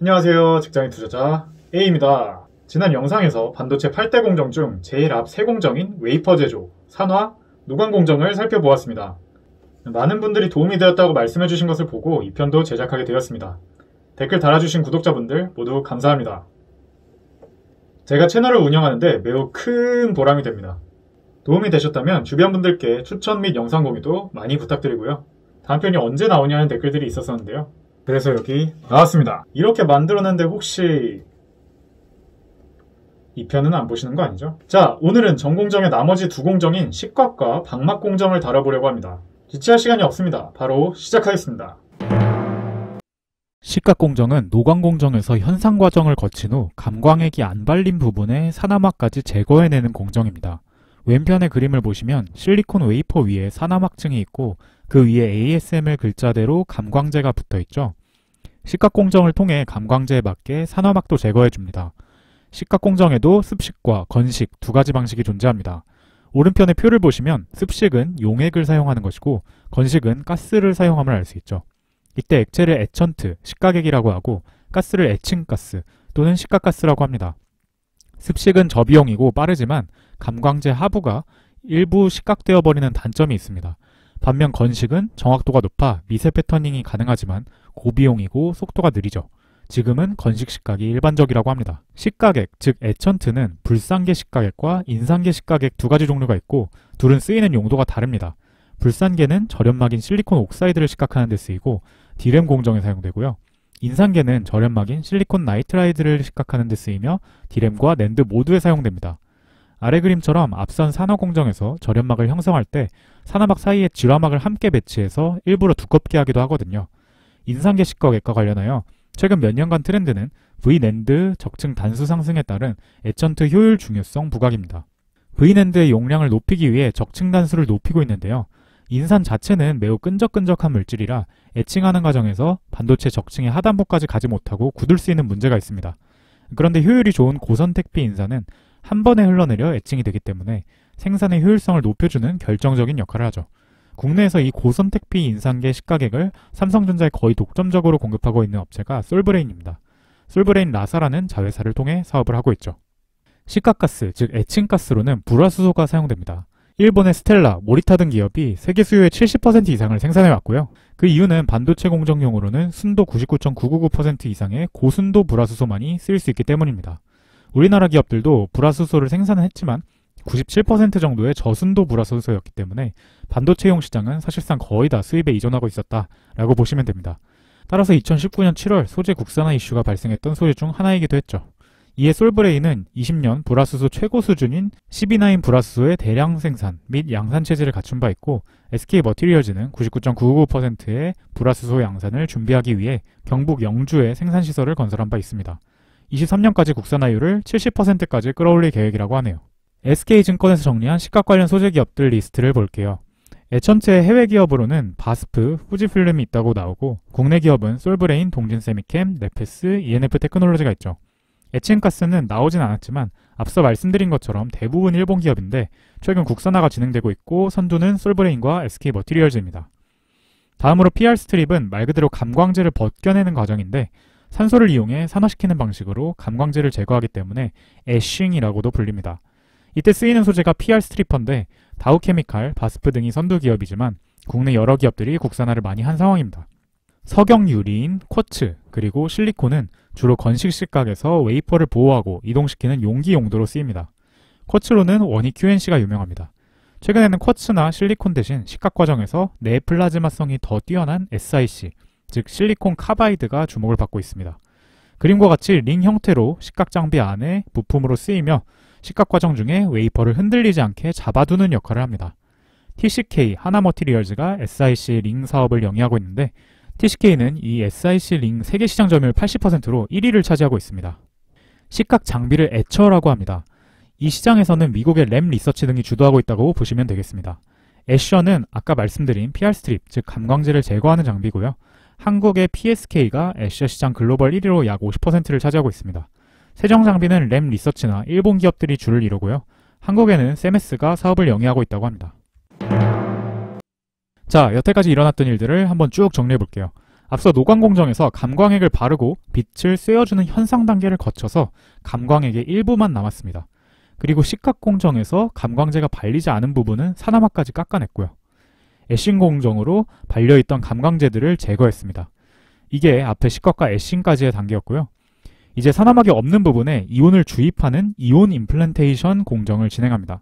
안녕하세요. 직장인 투자자 A입니다. 지난 영상에서 반도체 8대 공정 중 제일 앞 세 공정인 웨이퍼 제조, 산화, 노광 공정을 살펴보았습니다. 많은 분들이 도움이 되었다고 말씀해주신 것을 보고 이 편도 제작하게 되었습니다. 댓글 달아주신 구독자분들 모두 감사합니다. 제가 채널을 운영하는데 매우 큰 보람이 됩니다. 도움이 되셨다면 주변 분들께 추천 및 영상 공유도 많이 부탁드리고요. 다음 편이 언제 나오냐는 댓글들이 있었었는데요. 그래서 여기 나왔습니다. 이렇게 만들어놨는데 혹시 이 편은 안 보시는 거 아니죠? 자, 오늘은 전공정의 나머지 두 공정인 식각과 방막 공정을 다뤄보려고 합니다. 지체할 시간이 없습니다. 바로 시작하겠습니다. 식각 공정은 노광 공정에서 현상 과정을 거친 후 감광액이 안 발린 부분에 산화막까지 제거해내는 공정입니다. 왼편의 그림을 보시면 실리콘 웨이퍼 위에 산화막층이 있고 그 위에 ASML 글자대로 감광제가 붙어있죠. 식각 공정을 통해 감광제에 맞게 산화막도 제거해줍니다. 식각 공정에도 습식과 건식 두 가지 방식이 존재합니다. 오른편의 표를 보시면 습식은 용액을 사용하는 것이고 건식은 가스를 사용함을 알 수 있죠. 이때 액체를 에천트, 식각액이라고 하고 가스를 에칭가스 또는 식각가스라고 합니다. 습식은 저비용이고 빠르지만 감광제 하부가 일부 식각되어 버리는 단점이 있습니다. 반면 건식은 정확도가 높아 미세 패터닝이 가능하지만 고비용이고 속도가 느리죠. 지금은 건식 식각이 일반적이라고 합니다. 식각액, 즉 에천트는 불산계 식각액과 인산계 식각액 두 가지 종류가 있고 둘은 쓰이는 용도가 다릅니다. 불산계는 저련막인 실리콘 옥사이드를 식각하는 데 쓰이고 디램 공정에 사용되고요. 인산계는 저련막인 실리콘 나이트라이드를 식각하는 데 쓰이며 디램과 낸드 모두에 사용됩니다. 아래 그림처럼 앞선 산화 공정에서 저련막을 형성할 때 산화막 사이에 질화막을 함께 배치해서 일부러 두껍게 하기도 하거든요. 인산계 식각액과 관련하여 최근 몇 년간 트렌드는 V낸드 적층 단수 상승에 따른 에천트 효율 중요성 부각입니다. V낸드의 용량을 높이기 위해 적층 단수를 높이고 있는데요. 인산 자체는 매우 끈적끈적한 물질이라 에칭하는 과정에서 반도체 적층의 하단부까지 가지 못하고 굳을 수 있는 문제가 있습니다. 그런데 효율이 좋은 고선택비 인산은 한 번에 흘러내려 에칭이 되기 때문에 생산의 효율성을 높여주는 결정적인 역할을 하죠. 국내에서 이 고선택비 인산계 식각액을 삼성전자에 거의 독점적으로 공급하고 있는 업체가 솔브레인입니다. 솔브레인 라사라는 자회사를 통해 사업을 하고 있죠. 식각가스, 즉 에칭가스로는 불화수소가 사용됩니다. 일본의 스텔라, 모리타 등 기업이 세계 수요의 70% 이상을 생산해왔고요. 그 이유는 반도체 공정용으로는 순도 99.999% 이상의 고순도 불화수소만이 쓰일 수 있기 때문입니다. 우리나라 기업들도 불화수소를 생산은 했지만 97% 정도의 저순도 불화수소였기 때문에 반도체용 시장은 사실상 거의 다 수입에 의존하고 있었다라고 보시면 됩니다. 따라서 2019년 7월 소재 국산화 이슈가 발생했던 소재 중 하나이기도 했죠. 이에 솔브레인은 20년 불화수소 최고 수준인 12나인 불화수소의 대량 생산 및 양산 체제를 갖춘 바 있고 SK머티리얼즈는 99.999%의 불화수소 양산을 준비하기 위해 경북 영주에 생산시설을 건설한 바 있습니다. 23년까지 국산화율을 70%까지 끌어올릴 계획이라고 하네요. SK증권에서 정리한 식각 관련 소재 기업들 리스트를 볼게요. 에천트의 해외 기업으로는 바스프, 후지필름이 있다고 나오고 국내 기업은 솔브레인, 동진세미캠, 네페스, ENF 테크놀로지가 있죠. 에칭가스는 나오진 않았지만 앞서 말씀드린 것처럼 대부분 일본 기업인데 최근 국산화가 진행되고 있고 선두는 솔브레인과 SK머티리얼즈입니다. 다음으로 PR 스트립은 말 그대로 감광제를 벗겨내는 과정인데 산소를 이용해 산화시키는 방식으로 감광제를 제거하기 때문에 애싱이라고도 불립니다. 이때 쓰이는 소재가 PR 스트리퍼인데 다우케미칼, 바스프 등이 선두 기업이지만 국내 여러 기업들이 국산화를 많이 한 상황입니다. 석영유리인, 쿼츠, 그리고 실리콘은 주로 건식 식각에서 웨이퍼를 보호하고 이동시키는 용기 용도로 쓰입니다. 쿼츠로는 원이 QNC가 유명합니다. 최근에는 쿼츠나 실리콘 대신 식각 과정에서 내플라즈마성이 더 뛰어난 SiC, 즉 실리콘 카바이드가 주목을 받고 있습니다. 그림과 같이 링 형태로 식각 장비 안에 부품으로 쓰이며 식각 과정 중에 웨이퍼를 흔들리지 않게 잡아두는 역할을 합니다. TCK, 하나머티리얼즈가 SiC 링 사업을 영위하고 있는데 TCK는 이 SiC 링 세계 시장 점유율 80%로 1위를 차지하고 있습니다. 식각 장비를 애처라고 합니다. 이 시장에서는 미국의 램 리서치 등이 주도하고 있다고 보시면 되겠습니다. 애셔는 아까 말씀드린 PR 스트립, 즉 감광제를 제거하는 장비고요. 한국의 PSK가 애셔 시장 글로벌 1위로 약 50%를 차지하고 있습니다. 세정 장비는 램 리서치나 일본 기업들이 주를 이루고요. 한국에는 세메스가 사업을 영위하고 있다고 합니다. 자, 여태까지 일어났던 일들을 한번 쭉 정리해 볼게요. 앞서 노광 공정에서 감광액을 바르고 빛을 쐬어주는 현상 단계를 거쳐서 감광액의 일부만 남았습니다. 그리고 식각 공정에서 감광제가 발리지 않은 부분은 사나마까지 깎아냈고요. 애싱 공정으로 발려있던 감광제들을 제거했습니다. 이게 앞에 식각과 애싱까지의 단계였고요. 이제 사나막이 없는 부분에 이온을 주입하는 이온 임플란테이션 공정을 진행합니다.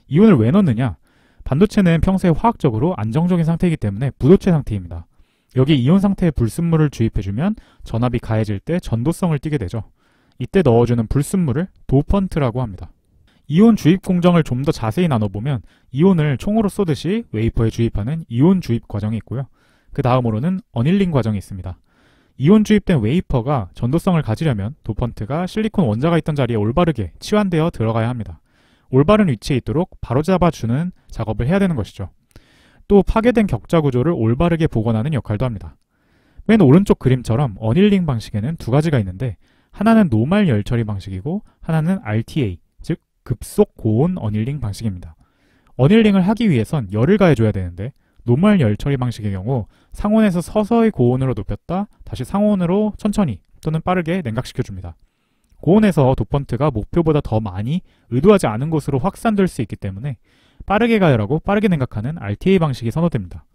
이온을 왜 넣느냐? 반도체는 평소에 화학적으로 안정적인 상태이기 때문에 무도체 상태입니다. 여기 이온 상태의 불순물을 주입해주면 전압이 가해질 때 전도성을 띠게 되죠. 이때 넣어주는 불순물을 도펀트라고 합니다. 이온 주입 공정을 좀 더 자세히 나눠보면 이온을 총으로 쏘듯이 웨이퍼에 주입하는 이온 주입 과정이 있고요. 그 다음으로는 어닐링 과정이 있습니다. 이온 주입된 웨이퍼가 전도성을 가지려면 도펀트가 실리콘 원자가 있던 자리에 올바르게 치환되어 들어가야 합니다. 올바른 위치에 있도록 바로잡아주는 작업을 해야 되는 것이죠. 또 파괴된 격자 구조를 올바르게 복원하는 역할도 합니다. 맨 오른쪽 그림처럼 어닐링 방식에는 두 가지가 있는데 하나는 노말 열 처리 방식이고 하나는 RTA, 즉 급속 고온 어닐링 방식입니다. 어닐링을 하기 위해선 열을 가해줘야 되는데 노말 열 처리 방식의 경우 상온에서 서서히 고온으로 높였다 다시 상온으로 천천히 또는 빠르게 냉각시켜줍니다. 고온에서 도펀트가 목표보다 더 많이 의도하지 않은 곳으로 확산될 수 있기 때문에 빠르게 가열하고 빠르게 냉각하는 RTA 방식이 선호됩니다.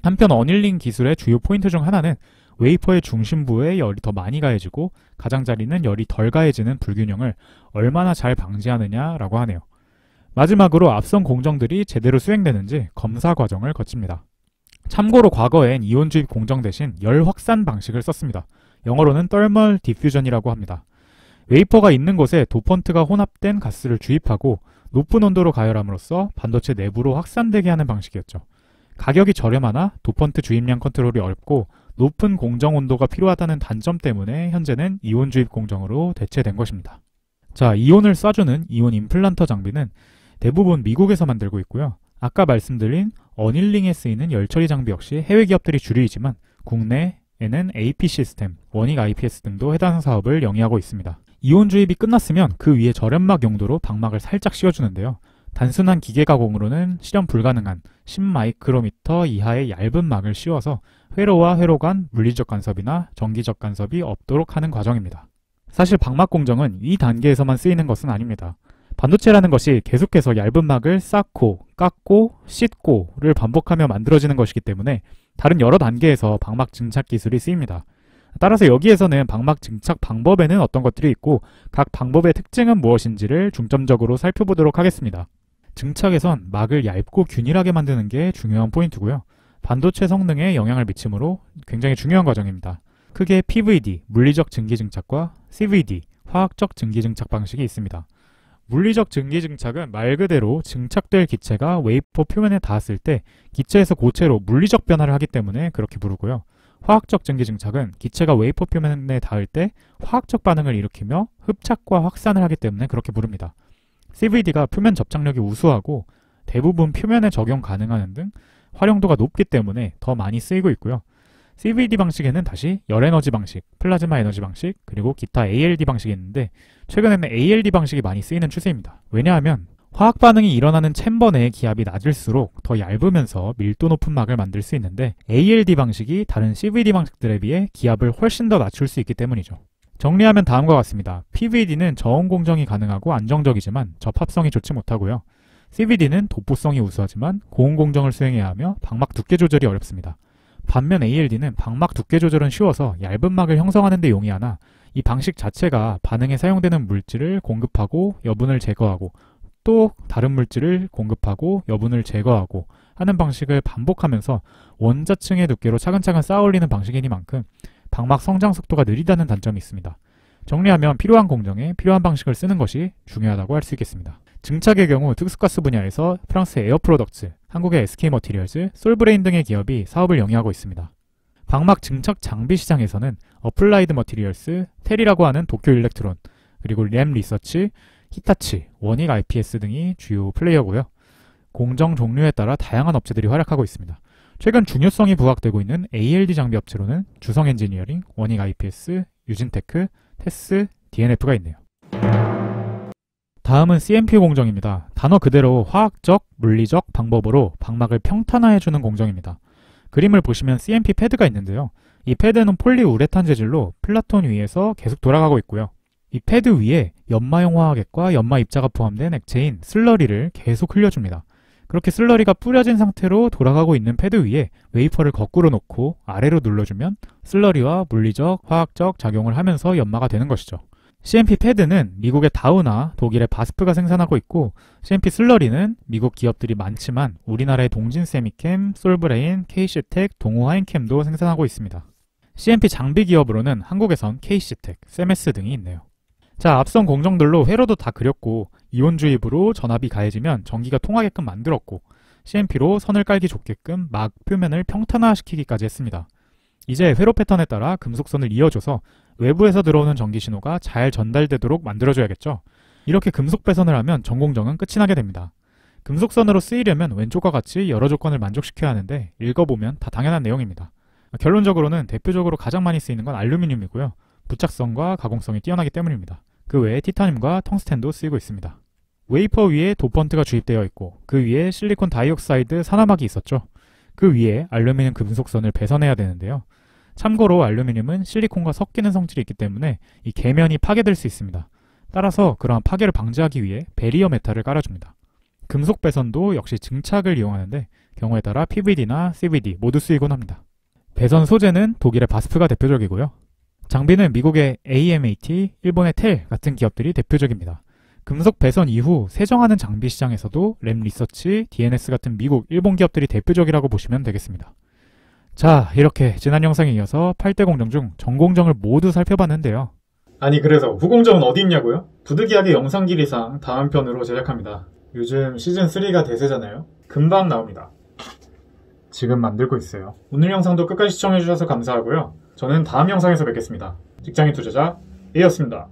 한편 어닐링 기술의 주요 포인트 중 하나는 웨이퍼의 중심부에 열이 더 많이 가해지고 가장자리는 열이 덜 가해지는 불균형을 얼마나 잘 방지하느냐라고 하네요. 마지막으로 앞선 공정들이 제대로 수행되는지 검사 과정을 거칩니다. 참고로 과거엔 이온 주입 공정 대신 열 확산 방식을 썼습니다. 영어로는 thermal diffusion이라고 합니다. 웨이퍼가 있는 곳에 도펀트가 혼합된 가스를 주입하고 높은 온도로 가열함으로써 반도체 내부로 확산되게 하는 방식이었죠. 가격이 저렴하나 도펀트 주입량 컨트롤이 어렵고 높은 공정 온도가 필요하다는 단점 때문에 현재는 이온 주입 공정으로 대체된 것입니다. 자, 이온을 쏴주는 이온 임플란터 장비는 대부분 미국에서 만들고 있고요. 아까 말씀드린 어닐링에 쓰이는 열처리 장비 역시 해외 기업들이 주류이지만 국내에는 AP 시스템, 원익 IPS 등도 해당 사업을 영위하고 있습니다. 이온 주입이 끝났으면 그 위에 절연막 용도로 방막을 살짝 씌워주는데요. 단순한 기계 가공으로는 실현 불가능한 10마이크로미터 이하의 얇은 막을 씌워서 회로와 회로 간 물리적 간섭이나 전기적 간섭이 없도록 하는 과정입니다. 사실 방막 공정은 이 단계에서만 쓰이는 것은 아닙니다. 반도체라는 것이 계속해서 얇은 막을 쌓고, 깎고, 씻고를 반복하며 만들어지는 것이기 때문에 다른 여러 단계에서 방막 증착 기술이 쓰입니다. 따라서 여기에서는 방막 증착 방법에는 어떤 것들이 있고 각 방법의 특징은 무엇인지를 중점적으로 살펴보도록 하겠습니다. 증착에선 막을 얇고 균일하게 만드는 게 중요한 포인트고요. 반도체 성능에 영향을 미치므로 굉장히 중요한 과정입니다. 크게 PVD, 물리적 증기 증착과 CVD, 화학적 증기 증착 방식이 있습니다. 물리적 증기 증착은 말 그대로 증착될 기체가 웨이퍼 표면에 닿았을 때 기체에서 고체로 물리적 변화를 하기 때문에 그렇게 부르고요. 화학적 증기 증착은 기체가 웨이퍼 표면에 닿을 때 화학적 반응을 일으키며 흡착과 확산을 하기 때문에 그렇게 부릅니다. CVD가 표면 접착력이 우수하고 대부분 표면에 적용 가능하는 등 활용도가 높기 때문에 더 많이 쓰이고 있고요. CVD 방식에는 다시 열에너지 방식, 플라즈마 에너지 방식, 그리고 기타 ALD 방식이 있는데 최근에는 ALD 방식이 많이 쓰이는 추세입니다. 왜냐하면 화학 반응이 일어나는 챔버 내의 기압이 낮을수록 더 얇으면서 밀도 높은 막을 만들 수 있는데 ALD 방식이 다른 CVD 방식들에 비해 기압을 훨씬 더 낮출 수 있기 때문이죠. 정리하면 다음과 같습니다. PVD는 저온 공정이 가능하고 안정적이지만 접합성이 좋지 못하고요. CVD는 도포성이 우수하지만 고온 공정을 수행해야 하며 방막 두께 조절이 어렵습니다. 반면 ALD는 방막 두께 조절은 쉬워서 얇은 막을 형성하는 데 용이하나 이 방식 자체가 반응에 사용되는 물질을 공급하고 여분을 제거하고 또 다른 물질을 공급하고 여분을 제거하고 하는 방식을 반복하면서 원자층의 두께로 차근차근 쌓아 올리는 방식이니만큼 방막 성장 속도가 느리다는 단점이 있습니다. 정리하면 필요한 공정에 필요한 방식을 쓰는 것이 중요하다고 할 수 있겠습니다. 증착의 경우 특수가스 분야에서 프랑스의 에어프로덕츠, 한국의 SK머티리얼즈, 솔브레인 등의 기업이 사업을 영위하고 있습니다. 방막 증착 장비 시장에서는 어플라이드 머티리얼스, 텔이라고 하는 도쿄 일렉트론, 그리고 램 리서치, 히타치, 원익 IPS 등이 주요 플레이어고요. 공정 종류에 따라 다양한 업체들이 활약하고 있습니다. 최근 중요성이 부각되고 있는 ALD 장비 업체로는 주성 엔지니어링, 원익 IPS, 유진테크, 테스, DNF가 있네요. 다음은 CMP 공정입니다. 단어 그대로 화학적, 물리적 방법으로 방막을 평탄화해주는 공정입니다. 그림을 보시면 CMP 패드가 있는데요. 이 패드는 폴리우레탄 재질로 플라톤 위에서 계속 돌아가고 있고요. 이 패드 위에 연마용 화학액과 연마 입자가 포함된 액체인 슬러리를 계속 흘려줍니다. 그렇게 슬러리가 뿌려진 상태로 돌아가고 있는 패드 위에 웨이퍼를 거꾸로 놓고 아래로 눌러주면 슬러리와 물리적, 화학적 작용을 하면서 연마가 되는 것이죠. CMP 패드는 미국의 다우나 독일의 바스프가 생산하고 있고, CMP 슬러리는 미국 기업들이 많지만 우리나라의 동진세미캠, 솔브레인, KC텍, 동호하인캠도 생산하고 있습니다. CMP 장비 기업으로는 한국에선 KC텍, 세메스 등이 있네요. 자, 앞선 공정들로 회로도 다 그렸고, 이온주입으로 전압이 가해지면 전기가 통하게끔 만들었고, CMP로 선을 깔기 좋게끔 막 표면을 평탄화시키기까지 했습니다. 이제 회로 패턴에 따라 금속선을 이어줘서 외부에서 들어오는 전기 신호가 잘 전달되도록 만들어줘야겠죠. 이렇게 금속 배선을 하면 전공정은 끝이 나게 됩니다. 금속선으로 쓰이려면 왼쪽과 같이 여러 조건을 만족시켜야 하는데, 읽어보면 다 당연한 내용입니다. 결론적으로는 대표적으로 가장 많이 쓰이는 건 알루미늄이고요. 부착성과 가공성이 뛰어나기 때문입니다. 그 외에 티타늄과 텅스텐도 쓰이고 있습니다. 웨이퍼 위에 도펀트가 주입되어 있고, 그 위에 실리콘 다이옥사이드 산화막이 있었죠. 그 위에 알루미늄 금속선을 배선해야 되는데요. 참고로 알루미늄은 실리콘과 섞이는 성질이 있기 때문에 이 계면이 파괴될 수 있습니다. 따라서 그러한 파괴를 방지하기 위해 베리어 메탈을 깔아줍니다. 금속 배선도 역시 증착을 이용하는데 경우에 따라 PVD나 CVD 모두 쓰이곤 합니다. 배선 소재는 독일의 바스프가 대표적이고요. 장비는 미국의 AMAT, 일본의 텔 같은 기업들이 대표적입니다. 금속 배선 이후 세정하는 장비 시장에서도 램 리서치, DNS 같은 미국, 일본 기업들이 대표적이라고 보시면 되겠습니다. 자, 이렇게 지난 영상에 이어서 8대 공정 중 전공정을 모두 살펴봤는데요. 아니 그래서 후공정은 어디 있냐고요? 부득이하게 영상 길이상 다음 편으로 제작합니다. 요즘 시즌3가 대세잖아요. 금방 나옵니다. 지금 만들고 있어요. 오늘 영상도 끝까지 시청해주셔서 감사하고요. 저는 다음 영상에서 뵙겠습니다. 직장인 투자자 A였습니다.